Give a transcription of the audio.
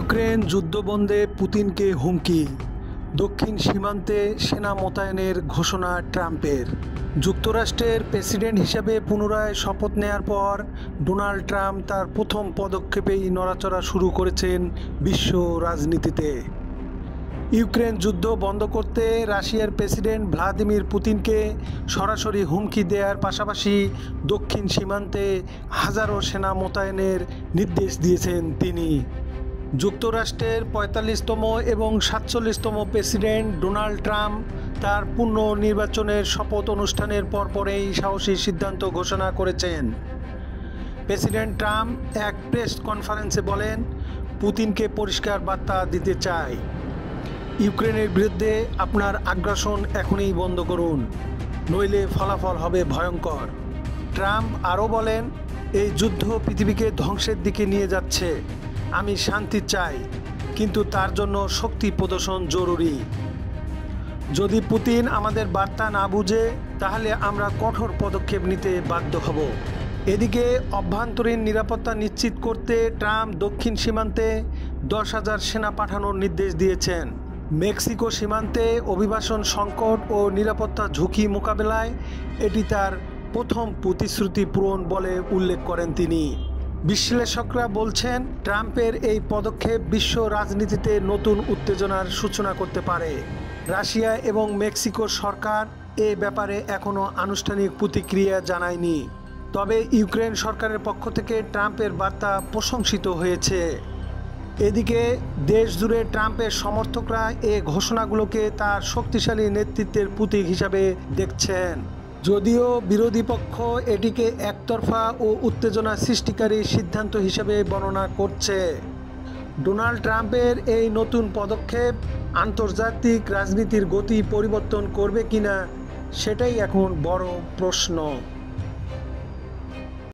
Ukraine যুদ্ধ বন্ধে পুতিনকে হুমকি, দক্ষিণ সীমান্তে সেনা মোতায়েনের ঘোষণা ট্রাম্পের। যুক্তরাষ্ট্রের প্রেসিডেন্ট হিসেবে পুনরায় শপথ নেয়ার পর ডোনাল্ড ট্রাম্প তার প্রথম পদক্ষেপেই নড়াচড়া শুরু করেছেন বিশ্ব রাজনীতিতে। ইউক্রেন যুদ্ধ বন্ধ করতে রাশিয়ার প্রেসিডেন্ট ভ্লাদিমির পুতিনকে সরাসরি হুমকি দেওয়ার পাশাপাশি দক্ষিণ সীমান্তে হাজারো সেনা মোতায়েনের নির্দেশ দিয়েছেন তিনি। যুক্তরাষ্ট্রের ৪৫তম এবং ৪৭তম প্রেসিডেন্ট ডোনাল্ড ট্রাম্প তার পুনর্নির্বাচনের শপথ অনুষ্ঠানের পরপরেই সাহসী সিদ্ধান্ত ঘোষণা করেছেন। প্রেসিডেন্ট ট্রাম্প এক প্রেস কনফারেন্সে বলেন, পুতিনকে পরিষ্কার বার্তা দিতে চাই, ইউক্রেনের বিরুদ্ধে আপনার আগ্রাসন এখনই বন্ধ করুন, নইলে ফলাফল হবে ভয়ঙ্কর। ট্রাম্প আরও বলেন, এই যুদ্ধ পৃথিবীকে ধ্বংসের দিকে নিয়ে যাচ্ছে। আমি শান্তি চাই, কিন্তু তার জন্য শক্তি প্রদর্শন জরুরি। যদি পুতিন আমাদের বার্তা না বুঝে, তাহলে আমরা কঠোর পদক্ষেপ নিতে বাধ্য হব। এদিকে অভ্যন্তরীণ নিরাপত্তা নিশ্চিত করতে ট্রাম্প দক্ষিণ সীমান্তে ১০,০০০ সেনা পাঠানোর নির্দেশ দিয়েছেন। মেক্সিকো সীমান্তে অভিবাসন সংকট ও নিরাপত্তা ঝুঁকি মোকাবেলায় এটি তার প্রথম প্রতিশ্রুতি পূরণ বলে উল্লেখ করেন তিনি। বিশ্লেষকরা বলছেন, ট্রাম্পের এই পদক্ষেপ বিশ্ব রাজনীতিতে নতুন উত্তেজনার সূচনা করতে পারে। রাশিয়া এবং মেক্সিকোর সরকার এ ব্যাপারে এখনও আনুষ্ঠানিক প্রতিক্রিয়া জানায়নি, তবে ইউক্রেন সরকারের পক্ষ থেকে ট্রাম্পের বার্তা প্রশংসিত হয়েছে। এদিকে দেশ জুড়ে ট্রাম্পের সমর্থকরা এ ঘোষণাগুলোকে তার শক্তিশালী নেতৃত্বের প্রতীক হিসাবে দেখছেন, যদিও বিরোধী পক্ষ এটিকে একতরফা ও উত্তেজনা সৃষ্টিকারী সিদ্ধান্ত হিসেবে বর্ণনা করছে। ডোনাল্ড ট্রাম্পের এই নতুন পদক্ষেপ আন্তর্জাতিক রাজনীতির গতি পরিবর্তন করবে কিনা, সেটাই এখন বড় প্রশ্ন।